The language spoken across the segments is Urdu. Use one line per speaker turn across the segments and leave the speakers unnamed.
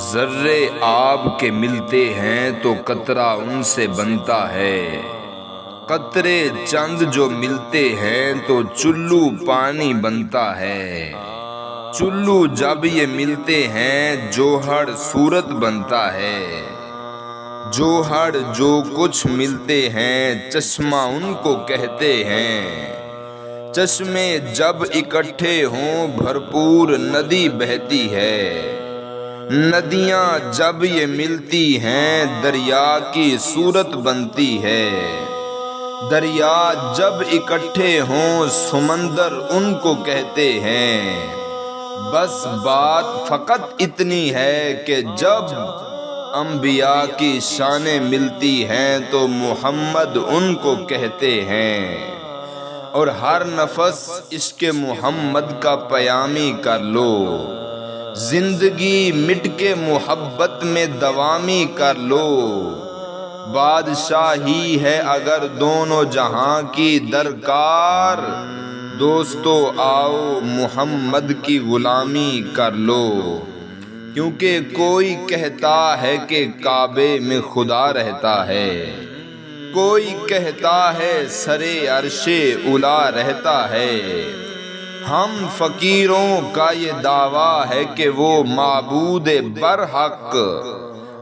ذرے آب کے ملتے ہیں تو قطرہ ان سے بنتا ہے، قطرے چند جو ملتے ہیں تو چلو پانی بنتا ہے، چلو جب یہ ملتے ہیں جوہر صورت بنتا ہے، جوہر جو کچھ ملتے ہیں چشمہ ان کو کہتے ہیں، چشمے جب اکٹھے ہوں بھرپور ندی بہتی ہے، ندیاں جب یہ ملتی ہیں دریا کی صورت بنتی ہے، دریا جب اکٹھے ہوں سمندر ان کو کہتے ہیں، بس بات فقط اتنی ہے کہ جب انبیاء کی شانیں ملتی ہیں تو محمد ان کو کہتے ہیں، اور ہر نفس عشق محمد کا پیامی کر لو، زندگی مٹ کے محبت میں دوامی کر لو، بادشاہی ہے اگر دونوں جہاں کی درکار، دوستو آؤ محمد کی غلامی کر لو، کیونکہ کوئی کہتا ہے کہ کعبے میں خدا رہتا ہے، کوئی کہتا ہے سرے عرش اولی رہتا ہے، ہم فقیروں کا یہ دعویٰ ہے کہ وہ معبود برحق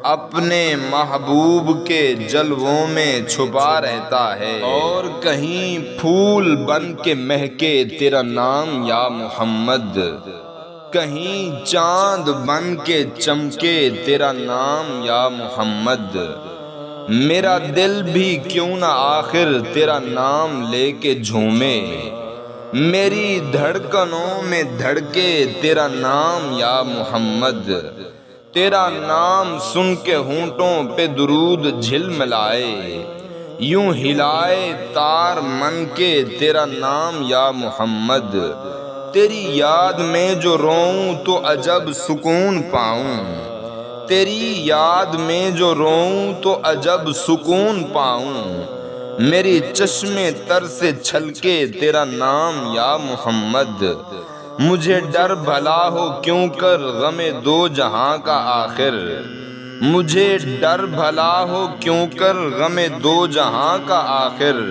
اپنے محبوب کے جلووں میں چھپا رہتا ہے، اور کہیں پھول بن کے مہکے تیرا نام یا محمد، کہیں چاند بن کے چمکے تیرا نام یا محمد، میرا دل بھی کیوں نہ آخر تیرا نام لے کے جھومے، میری دھڑکنوں میں دھڑکے تیرا نام یا محمد، تیرا نام سن کے ہونٹوں پہ درود جھلملائے، یوں ہلائے تار من کے تیرا نام یا محمد، تیری یاد میں جو روؤں تو عجب سکون پاؤں، تیری یاد میں جو روؤں تو عجب سکون پاؤں، میری چشمے تر سے چھلکے تیرا نام یا محمد، مجھے ڈر بھلا ہو کیوں کر غم دو جہاں کا آخر، مجھے ڈر بھلا ہو کیوں کر غم دو جہاں کا آخر،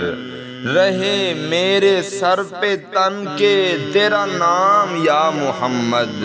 رہے میرے سر پہ تن کے تیرا نام یا محمد۔